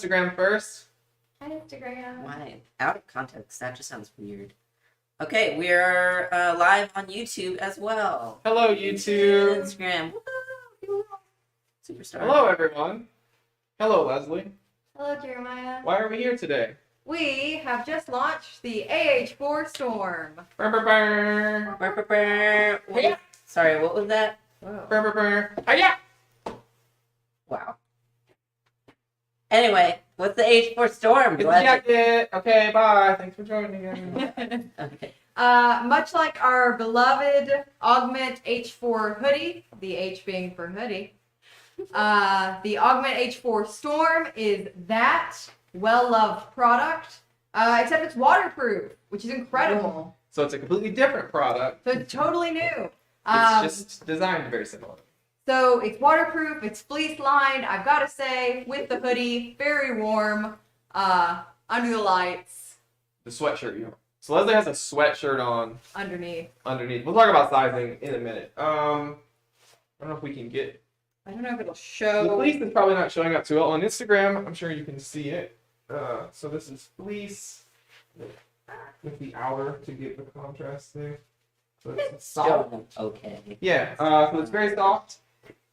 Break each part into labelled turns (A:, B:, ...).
A: Instagram first.
B: Hi, Instagram.
C: Why? Out of context. That just sounds weird. Okay, we're live on YouTube as well.
A: Hello, YouTube.
C: Instagram. Woo! Superstar.
A: Hello, everyone. Hello, Leslie.
B: Hello, Jeremiah.
A: Why are we here today?
B: We have just launched the AH4 Storm.
A: Brr, brr, brr.
C: Brr, brr, brr. Wait,
A: Hiya.
C: sorry, what was that?
B: Whoa.
A: Brr, brr, brr. Hiya.
C: Wow. Anyway, what's the H4 Storm?
A: Get the jacket. Okay, bye. Thanks for joining us.
C: Okay.
B: Much like our beloved Augment H4 hoodie, the H being for hoodie, the Augment H4 Storm is that well-loved product, except it's waterproof, which is incredible.
A: So it's a completely different product.
B: So it's totally new.
A: It's just designed very similar.
B: So it's waterproof, it's fleece lined, I've got to say, with the hoodie, very warm, under the lights.
A: The sweatshirt, you know. So Leslie has a sweatshirt on
B: Underneath.
A: underneath. We'll talk about sizing in a minute. I don't know if we can get...
B: I don't know if it'll
A: The
B: show.
A: fleece is probably not showing up too well on Instagram. I'm sure you can see it. So this is fleece with the outer to get the contrast there. So it's soft.
C: Okay.
A: Yeah, so it's very soft.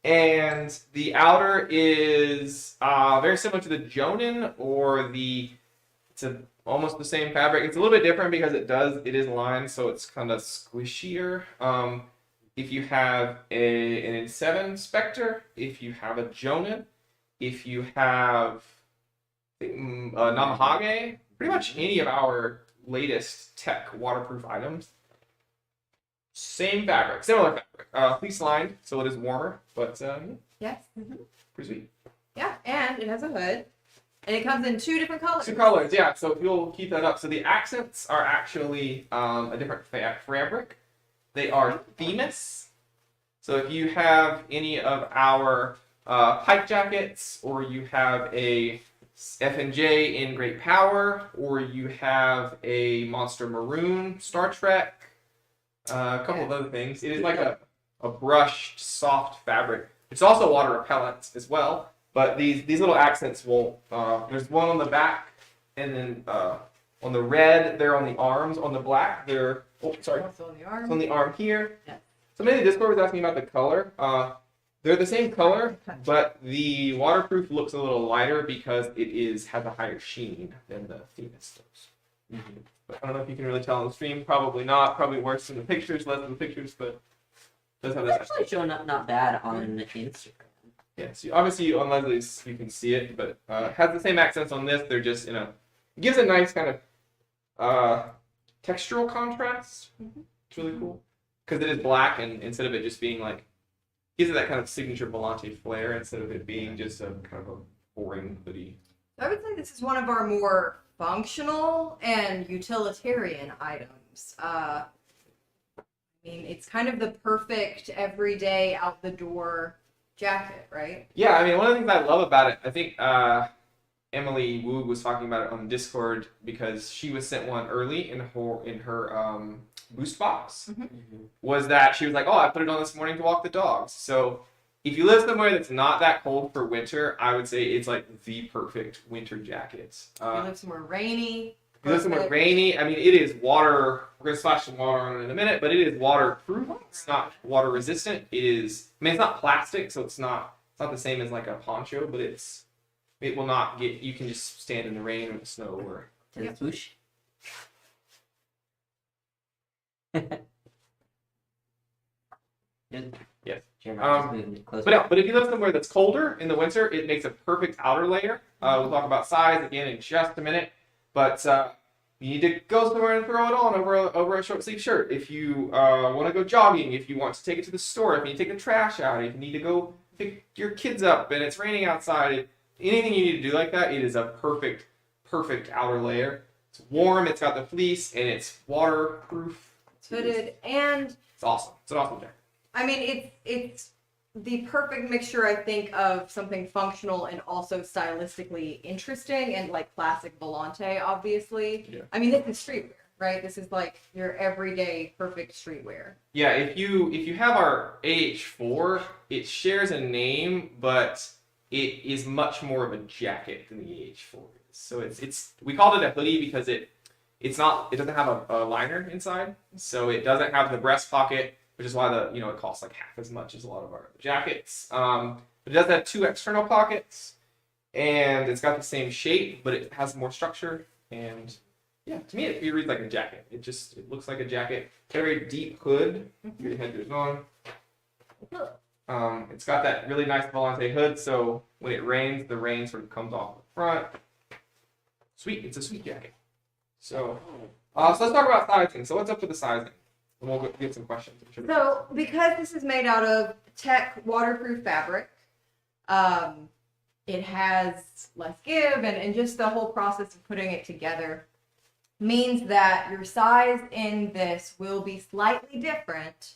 A: And the outer is very similar to the Jonin or it's almost the same fabric. It's a little bit different because it is lined, so it's kind of squishier. If you have an N7 Spectre, if you have a Jonin, if you have a Namahage, pretty much any of our latest tech waterproof items, same fabric, similar fabric, fleece lined, so it is warmer, but
B: Yes.
A: pretty sweet.
B: Yeah, and it has a hood. And it comes in two different colors.
A: Two colors, yeah. So if you'll keep that up, so the accents are actually a different fabric. They are Themis. So if you have any of our pipe jackets, or you have a F&J in Great Power, or you have a Monster Maroon Star Trek, a couple of other things. It is like a brushed, soft fabric. It's also water repellent as well, but these little accents won't. There's one on the back, and then on the red, they're on the arms. On the black, they're sorry,
B: Also on the arm.
A: it's on the arm here.
C: Yeah.
A: Somebody in the Discord was asking about the color. They're the same color, but the waterproof looks a little lighter because it has a higher sheen than the Themis does.
C: Mm-hmm.
A: But I don't know if you can really tell on the stream. Probably not. Probably worse in the pictures, less in the pictures, but it does have
C: It's
A: that.
C: actually showing up not bad on Instagram.
A: Yeah, so obviously on Leslie's you can see it, but it has the same accents on this. They're just, it gives a nice kind of textural contrast. It's really cool. Because it is black, and instead of it just being like, gives it that kind of signature Volante flair instead of it being just a kind of a boring hoodie.
B: I would say this is one of our more functional and utilitarian items. I mean, it's kind of the perfect everyday out the door jacket, right?
A: Yeah, I mean, one of the things I love about it, I think Emily Woog was talking about it on Discord because she was sent one early in her boost box, was that she was like, oh, I put it on this morning to walk the dogs. So if you live somewhere that's not that cold for winter, I would say it's like the perfect winter jacket.
B: If you live somewhere rainy.
A: If you live somewhere
B: perfect.
A: rainy, I mean, it is water. We're going to splash some water on it in a minute, but it is waterproof. It's not water resistant. It's not plastic, so it's not the same as like a poncho, but it will not get, you can just stand in the rain or the snow or.
C: Yep. Swoosh.
A: Yes.
C: Jeremiah just moved it closer.
A: But if you live somewhere that's colder in the winter, it makes a perfect outer layer. We'll talk about size again in just a minute. But you need to go somewhere and throw it on over a short sleeve shirt. If you want to go jogging, if you want to take it to the store, if you need to take the trash out, if you need to go pick your kids up and it's raining outside, anything you need to do like that, it is a perfect outer layer. It's warm, it's got the fleece, and it's waterproof.
B: It's hooded, and
A: It's awesome. It's an awesome jacket.
B: I mean, it's the perfect mixture, I think, of something functional and also stylistically interesting, and like classic Volante, obviously.
A: Yeah.
B: I mean, this is streetwear, right? This is like your everyday perfect streetwear.
A: Yeah, if you have our AH4, it shares a name, but it is much more of a jacket than the H4 is. So it's we called it a hoodie because it doesn't have a liner inside, so it doesn't have the breast pocket, which is why it costs like half as much as a lot of our jackets. But it does have 2 external pockets, and it's got the same shape, but it has more structure. And yeah, to me it reads like a jacket. It looks like a jacket. It's got a very deep hood. Your head goes on. It's got that really nice volante hood, so when it rains, the rain sort of comes off the front. Sweet, it's a sweet jacket. So let's talk about sizing. So what's up with the sizing? And we'll get some questions.
B: So because this is made out of tech waterproof fabric, it has less give, and just the whole process of putting it together means that your size in this will be slightly different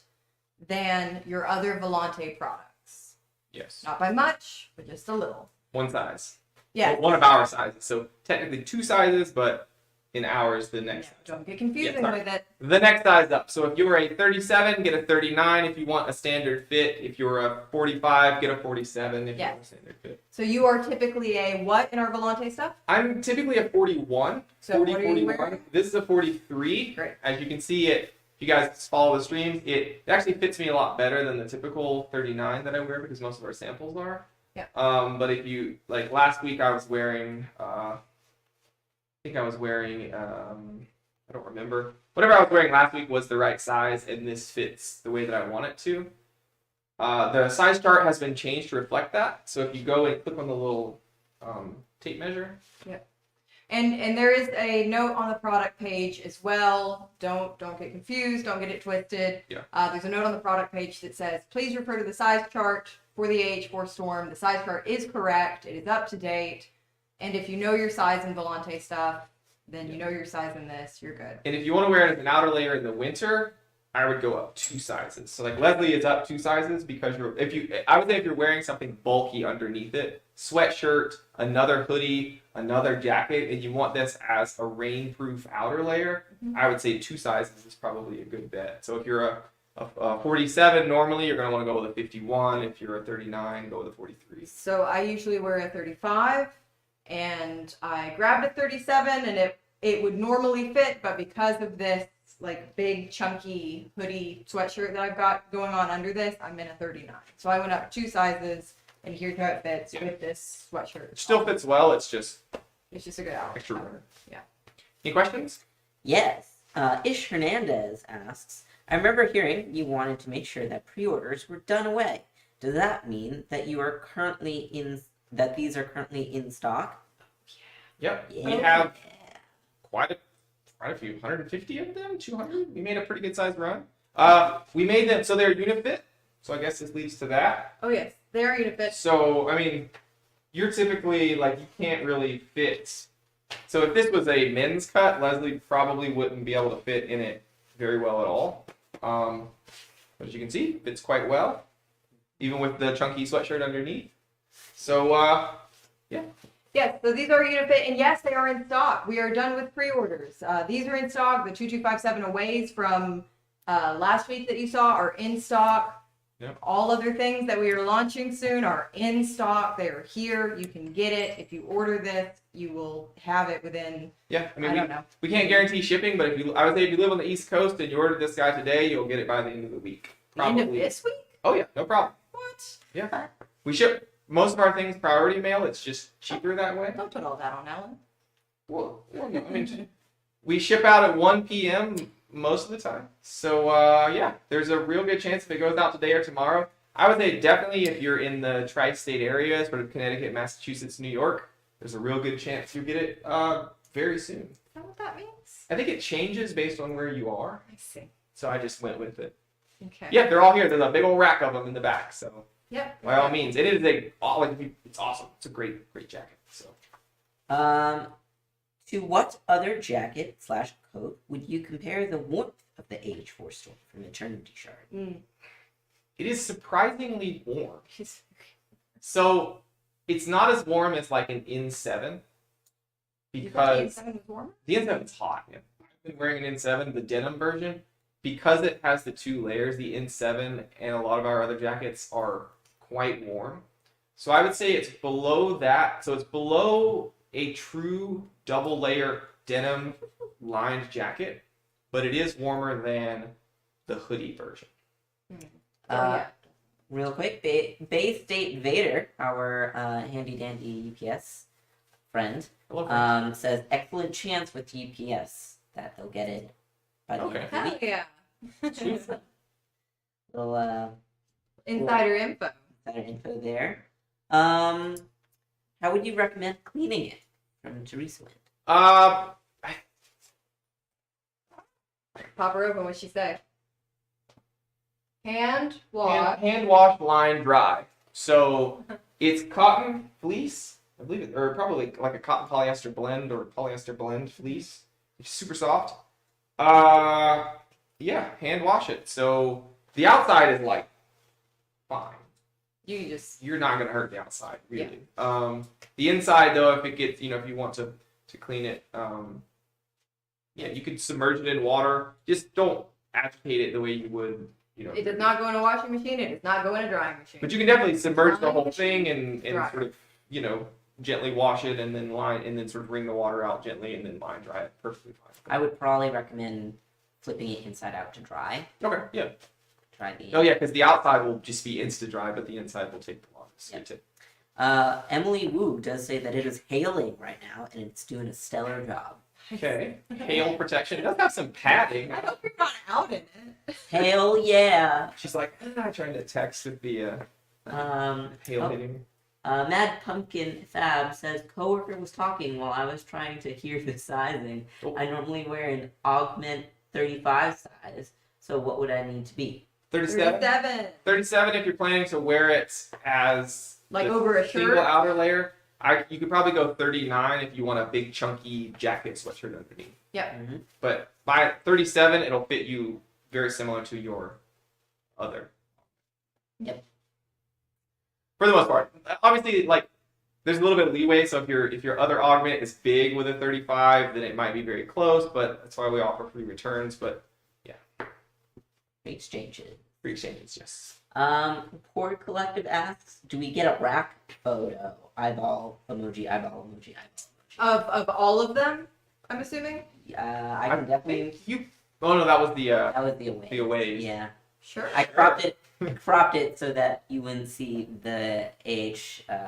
B: than your other Volante products.
A: Yes.
B: Not by much, but just a little.
A: One size.
B: Yeah.
A: Well, one of our sizes. So technically 2 sizes, but in ours, the next size.
B: Don't get confusing with it.
A: The next size up. So if you're a 37, get a 39 if you want a standard fit. If you're a 45, get a 47 if you want a standard fit.
B: So you are typically a what in our Volante stuff?
A: I'm typically a 41.
B: So
A: 40,
B: what are you
A: 41.
B: wearing?
A: This is a 43.
B: Great.
A: As you can see, if you guys follow the streams, it actually fits me a lot better than the typical 39 that I wear because most of our samples are.
B: Yeah.
A: But if you, like last week I was wearing, I don't remember. Whatever I was wearing last week was the right size, and this fits the way that I want it to. The size chart has been changed to reflect that. So if you go and click on the little tape measure.
B: Yep. And there is a note on the product page as well. Don't get confused. Don't get it twisted.
A: Yeah.
B: There's a note on the product page that says, please refer to the size chart for the H4 Storm. The size chart is correct. It is up to date. And if you know your size in Volante stuff, then you know your size in this. You're good.
A: And if you want to wear it as an outer layer in the winter, I would go up 2 sizes. So like Leslie is up 2 sizes because I would say if you're wearing something bulky underneath it, sweatshirt, another hoodie, another jacket, and you want this as a rainproof outer layer, I would say 2 sizes is probably a good bet. So if you're a 47, normally you're going to want to go with a 51. If you're a 39, go with a 43.
B: So I usually wear a 35, and I grabbed a 37, and it would normally fit, but because of this like big chunky hoodie sweatshirt that I've got going on under this, I'm in a 39. So I went up 2 sizes, and here's how it fits with this sweatshirt.
A: It still fits well. It's just
B: a good outfit.
A: extra room.
B: Yeah.
A: Any questions?
C: Yes. Ish Hernandez asks, I remember hearing you wanted to make sure that pre-orders were done away. Does that mean that these are currently in stock?
A: Yep.
C: Yeah.
A: We have quite a few, 150 of them, 200. We made a pretty good sized run. We made them so they're unit fit. So I guess this leads to that.
B: Oh yes, they are unit fit.
A: So I mean, you're typically like you can't really fit. So if this was a men's cut, Leslie probably wouldn't be able to fit in it very well at all. But as you can see, it fits quite well, even with the chunky sweatshirt underneath. So yeah.
B: Yes, so these are unit fit, and yes, they are in stock. We are done with pre-orders. These are in stock. The 2257 aways from last week that you saw are in stock.
A: Yep.
B: All other things that we are launching soon are in stock. They are here. You can get it. If you order this, you will have it within,
A: Yeah, I mean,
B: I don't know.
A: we can't guarantee shipping, but I would say if you live on the East Coast and you order this guy today, you'll get it by the end of the week.
B: The end of this week?
A: Oh yeah, no problem.
B: What?
A: Yeah, we ship most of our things priority mail. It's just cheaper that way.
B: Don't put all that on Ellen.
A: Well, no, I mean, we ship out at 1 p.m. most of the time. So yeah, there's a real good chance if it goes out today or tomorrow. I would say definitely if you're in the tri-state area, sort of Connecticut, Massachusetts, New York, there's a real good chance you get it very soon.
B: Is that what that means?
A: I think it changes based on where you are.
B: I see.
A: So I just went with it.
B: Okay.
A: Yeah, they're all here. There's a big old rack of them in the back. So
B: Yep.
A: by all means, it is it's awesome. It's a great jacket. So
C: To what other jacket/coat would you compare the warmth of the H4 Storm from Eternity Shard?
A: it is surprisingly warm. So it's not as warm as like an N7 because
B: the N7 is warmer?
A: the N7 is hot. Yeah. I've been wearing an N7, the denim version, because it has the 2 layers. The N7 and a lot of our other jackets are quite warm. So I would say it's below that. So it's below a true double layer denim lined jacket, but it is warmer than the hoodie version.
C: Uh, Real quick, Bay State Vader, our handy dandy UPS friend,
A: Hello,
C: says excellent chance with UPS that they'll get it by the end of the
B: Hell
C: week.
B: yeah.
C: So, little
B: Insider info.
C: insider info there. How would you recommend cleaning it from Teresa Wind?
A: Uh,
B: Pop her open. What'd she say? Hand wash.
A: hand wash, line dry. So it's cotton fleece, I believe it, or probably like a cotton polyester blend or polyester blend fleece. It's super soft. Yeah, hand wash it. So the outside is like fine.
B: You just
A: You're not gonna hurt the outside, really. The inside though, if it gets, if you want to clean it, yeah, you could submerge it in water. Just don't agitate it the way you would,
B: it does not go in a washing machine. It does not go in a drying machine.
A: But you can definitely submerge the whole thing and
B: Dry.
A: sort of, gently wash it and then sort of wring the water out gently and then line dry it perfectly fine.
C: I would probably recommend flipping it inside out to dry.
A: Okay, yeah.
C: Try the.
A: Oh yeah, because the outside will just be insta dry, but the inside will take the longest.
C: Yep. Emily Wu does say that it is hailing right now and it's doing a stellar job.
A: Okay. Hail protection. It does have some padding.
B: I hope you're not out in it.
C: Hail, yeah.
A: She's like, trying to text with the hail
C: oh,
A: hitting.
C: Mad Pumpkin Fab says coworker was talking while I was trying to hear the sizing.
A: Oh.
C: I normally wear an Augment 35 size, so what would I need to be?
A: 37?
B: 37.
A: 37 if you're planning to wear it as
B: Like
A: the
B: over a
A: single
B: shirt.
A: outer layer. You could probably go 39 if you want a big chunky jacket sweatshirt underneath.
B: Yep.
C: Mm-hmm.
A: But by 37, it'll fit you very similar to your other.
C: Yep.
A: For the most part, obviously, like there's a little bit of leeway. So if your other augment is big with a 35, then it might be very close. But that's why we offer free returns. But
C: Exchange it.
A: free exchanges, yes.
C: Port Collective asks, do we get a rack photo? Eyeball emoji, eyeball emoji, eyeball emoji.
B: Of all of them, I'm assuming.
C: I can definitely.
A: think you. Oh no, that was the
C: That was the away.
A: the aways.
C: Yeah.
B: Sure.
C: I cropped it so that you wouldn't see the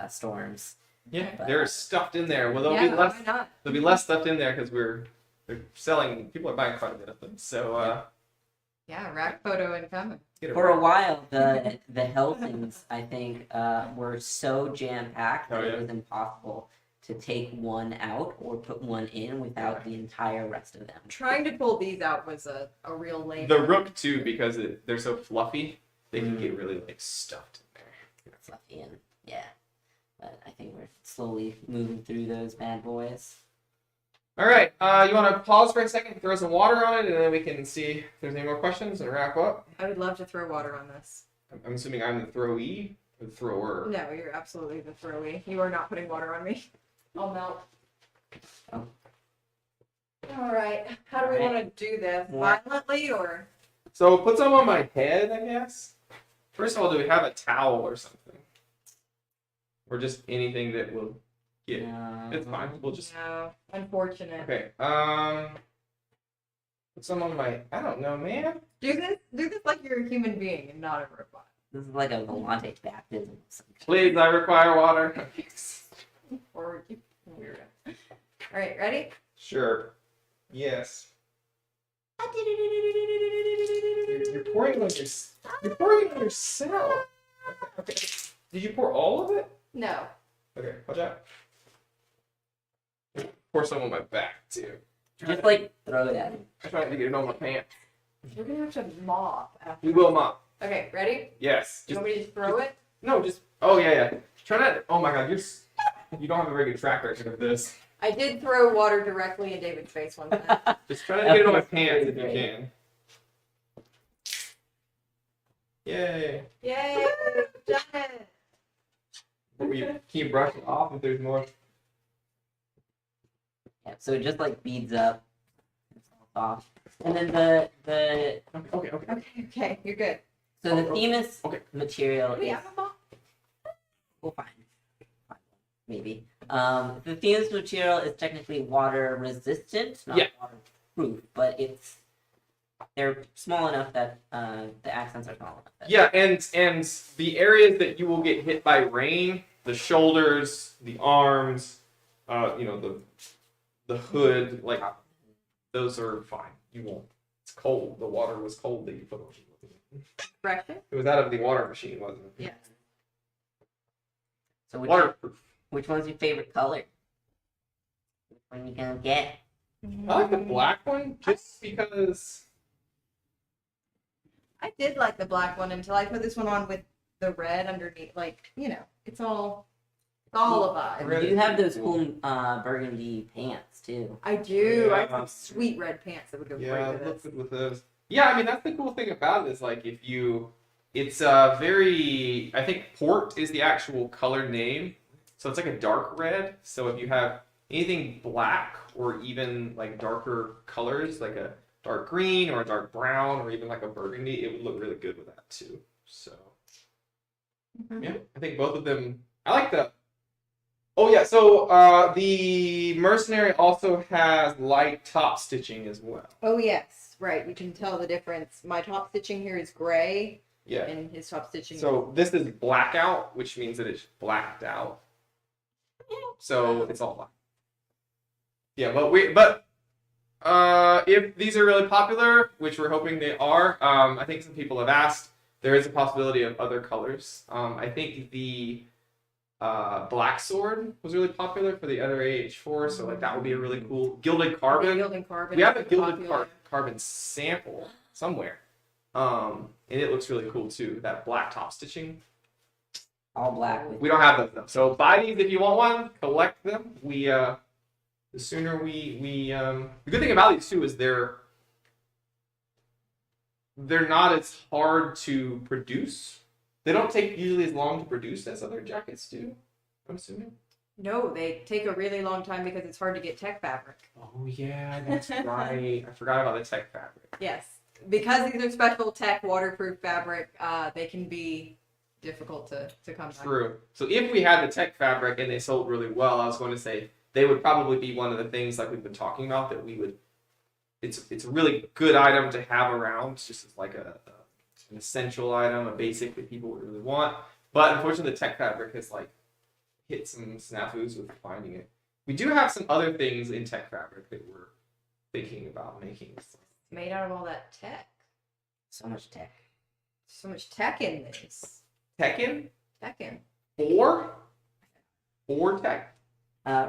C: storms.
A: Yeah,
C: But-
A: they're stuffed in there. Well, there'll
B: Yeah,
A: be less.
B: why not?
A: There'll be less stuffed in there because they're selling. People are buying quite a bit of them. So
B: Yeah, rack photo incoming.
A: get it
C: For a
A: right.
C: while, the Helsings, I think, were so jam packed that
A: Oh, yeah.
C: it was impossible to take one out or put one in without the entire rest of them.
B: Trying to pull these out was a real labor.
A: The rook too, because they're so fluffy, they can get really like stuffed in there.
C: Fluffy and yeah. But I think we're slowly moving through those bad boys.
A: All right, you want to pause for a second, throw some water on it, and then we can see if there's any more questions and wrap up.
B: I would love to throw water on this.
A: I'm assuming I'm the throwee, or the thrower.
B: No, you're absolutely the throwee. You are not putting water on me. I'll melt.
C: Oh.
B: All right. How do we
C: All right.
B: want to do this?
C: More.
B: Violently or?
A: So put some on my head, I guess. First of all, do we have a towel or something, or just anything that will get? It's fine. We'll just.
B: No. Unfortunate.
A: Okay. Put some on my. I don't know, man.
B: Do this like you're a human being and not a robot.
C: This is like a Volante baptism. of some kind.
A: Please, I require water.
B: Or weird. All right. Ready?
A: Sure. Yes. You're pouring on your. You're pouring on yourself. Okay. Did you pour all of it?
B: No.
A: Okay. Watch out. Pour some on my back too.
C: Just like throw it at him.
A: I'm trying to get it on my pants.
B: We're gonna have to mop after.
A: We will mop.
B: Okay. Ready?
A: Yes.
B: You
A: Just
B: want me to just throw it?
A: no. Just. Oh yeah. Try not. Oh my God. You don't have a very good track record of this.
B: I did throw water directly in David's face one time.
A: Just try to get it on my
C: Okay,
A: pants if you
C: great.
A: can. Yay.
B: Yay! Done it.
A: Can you brush it off if there's more?
C: Yeah, so it just like beads up. It's all off. And then the
A: Okay.
B: Okay, you're good.
C: so the Themis
A: Okay.
C: material
B: Do we
C: is
B: have a mop?
C: we'll find. maybe. The themes material is technically water resistant, not
A: Yeah.
C: waterproof, but they're small enough that the accents are small enough.
A: Yeah, and the areas that you will get hit by rain, the shoulders, the arms, the hood, like those are fine. You won't. It's cold. The water was cold that you put on.
B: Refreshing?
A: It was out of the water machine, wasn't it?
B: Yeah.
C: So
A: Waterproof.
C: which one's your favorite color? Which one you gonna get?
A: I like the black one just because.
B: I did like the black one until I put this one on with the red underneath. Like, it's all a vibe.
A: Red
C: You do
A: is
C: have those
A: cool.
C: cool burgundy pants too.
B: I do. I have
A: Yeah.
B: some sweet red pants that would go
A: Yeah,
B: great
A: look
B: with this.
A: good with those. Yeah, I mean that's the cool thing about it is like it's very. I think port is the actual color name, so it's like a dark red. So if you have anything black or even like darker colors, like a dark green or a dark brown or even like a burgundy, it would look really good with that too. So yeah, I think both of them. I like the. Oh yeah, so the mercenary also has light top stitching as well.
B: Oh, yes. Right. You can tell the difference. My top stitching here is gray,
A: Yeah.
B: and his top stitching
A: So this is blackout, which means that it's blacked out. So it's all black. Yeah, but if these are really popular, which we're hoping they are, I think some people have asked, there is a possibility of other colors. I think the black sword was really popular for the other AH4, so like that would be a really cool gilded carbon.
B: Gilded carbon.
A: We have a
B: is
A: gilded
B: popular.
A: carbon sample somewhere, and it looks really cool too. That black top stitching.
C: All black with
A: We don't have those though. So buy these if you want one. Collect them. The sooner we the good thing about these too is they're not as hard to produce. They don't take usually as long to produce as other jackets do. I'm assuming.
B: No, they take a really long time because it's hard to get tech fabric.
A: Oh yeah, that's right. I forgot about the tech fabric.
B: Yes. Because these are special tech waterproof fabric, they can be difficult to come by.
A: True. So if we had the tech fabric and they sold really well, I was going to say they would probably be one of the things like we've been talking about that we would. It's a really good item to have around, just as like an essential item, a basic that people would really want. But unfortunately, the tech fabric has like hit some snafus with finding it. We do have some other things in tech fabric that we're thinking about making.
B: It's made out of all that tech.
C: so much tech.
B: So much tech in this.
A: Tekken
B: Tech in.
A: four tech.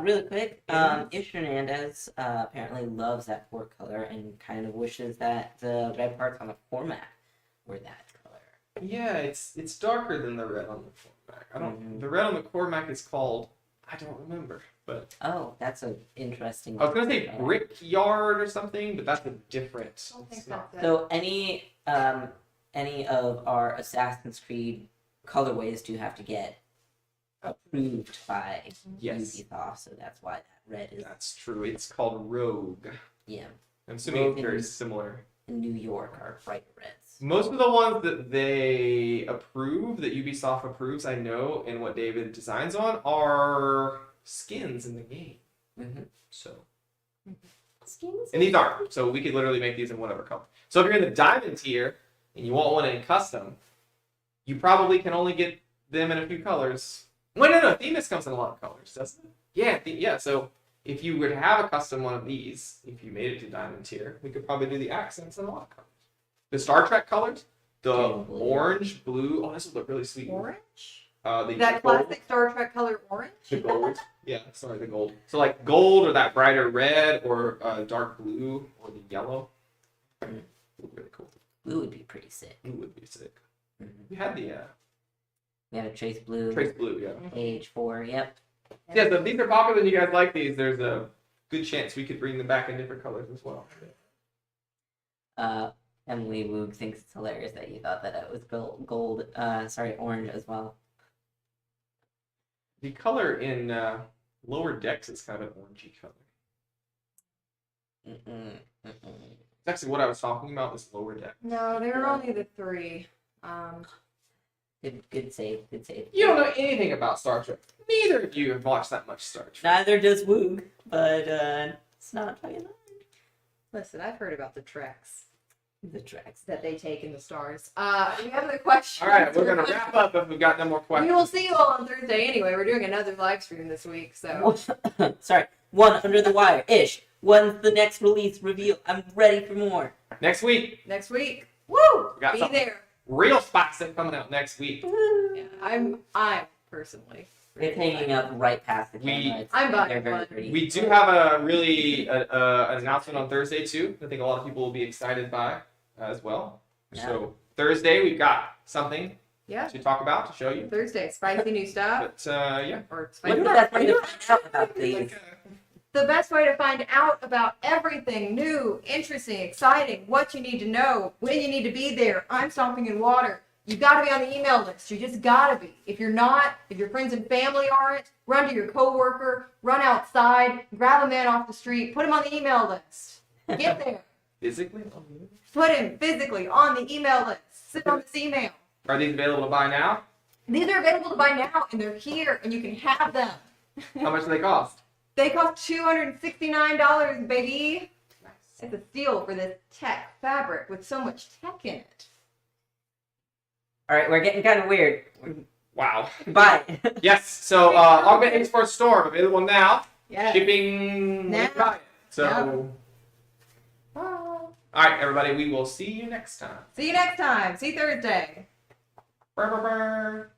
C: Really quick, Ish Hernandez apparently loves that port color and kind of wishes that the red parts on the format were that color.
A: Yeah, it's darker than the red on the Cormac. I don't. The red on the Cormac is called. I don't remember, but
C: Oh, that's an interesting.
A: I was gonna say Brickyard or something, but that's a different.
B: I don't think
A: It's not.
B: that's it.
C: So any of our Assassin's Creed colorways do have to get approved by
A: Yes,
C: Ubisoft, so that's why that red is
A: that's true. It's called Rogue.
C: yeah.
A: I'm assuming it's
C: Rogue
A: very
C: and-
A: similar.
C: In New York are bright reds.
A: Most of the ones that they approve, that Ubisoft approves, I know, and what David designs on are skins in the game.
C: Mm-hmm.
A: So,
B: Skins?
A: and these aren't. So we could literally make these in whatever color. So if you're in the diamond tier and you want one in custom, you probably can only get them in a few colors. Wait, no, Themis comes in a lot of colors, doesn't it? Yeah, yeah. So if you were to have a custom one of these, if you made it to diamond tier, we could probably do the accents in a lot of colors. The Star Trek colors, the
C: Okay, blue.
A: orange, blue. Oh, this would look really sweet.
B: Orange?
A: The
B: That
A: gold,
B: classic Star Trek color orange?
A: the gold. Yeah, sorry, the gold. So like gold or that brighter red or dark blue or the yellow.
C: Mm.
A: Would be really cool.
C: Blue would be pretty sick.
A: Blue would be sick.
C: Mhm.
A: We had the
C: We have a trace blue,
A: trace blue, yeah.
C: H4. Yep.
A: Yeah, so if these are popular and you guys like these, there's a good chance we could bring them back in different colors as well.
C: Emily Woog thinks it's hilarious that you thought that it was orange as well.
A: The color in lower decks is kind of an orangey color. It's actually what I was talking about, this lower deck.
B: No, there are only the three.
C: Good save. Good save.
A: You don't know anything about Star Trek. Neither of you have watched that much Star Trek.
C: Neither does Woog, but it's not fucking hard.
B: Listen, I've heard about the treks
C: The tracks.
B: that they take in the stars. We have other questions.
A: All right, we're gonna wrap up if we've got no more
B: We
A: questions.
B: will see you all on Thursday anyway. We're doing another live stream this week, so
C: Sorry, one under the wire ish. When's the next release reveal? I'm ready for more.
A: Next week,
B: next week, woo!
A: We got
B: Be
A: something.
B: there.
A: real spicy coming out next week.
B: Yeah, I'm personally.
C: It's hanging up right past the camera.
B: I'm buying
C: They're very
B: one.
C: pretty.
A: We do have a really an announcement on Thursday too. I think a lot of people will be excited by as well.
C: Yeah.
A: So Thursday we've got something
B: Yeah,
A: to talk about to show you.
B: Thursday, spicy new stuff
A: But yeah,
B: or
C: What's
B: spicy.
C: the best way to find out about these?
B: The best way to find out about everything new, interesting, exciting, what you need to know, when you need to be there. I'm stomping in water. You got to be on the email list. You just got to be. If you're not, if your friends and family aren't, run to your coworker, run outside, grab a man off the street, put him on the email list. Get there.
A: physically.
B: Put him physically on the email list. Sit on this email.
A: Are these available to buy now?
B: These are available to buy now, and they're here, and you can have them.
A: How much do they cost?
B: They cost $269, baby.
A: Nice.
B: It's a steal for this tech fabric with so much tech in it.
C: All right, we're getting kind of weird.
A: Wow.
C: Bye.
A: Yes. So Augment H4 Storm available now.
B: Yeah.
A: Shipping.
B: Now.
A: Right. So.
B: Yeah.
A: All right, everybody. We will see you next time.
B: See you next time. See you Thursday.
A: Brr, brr, brr.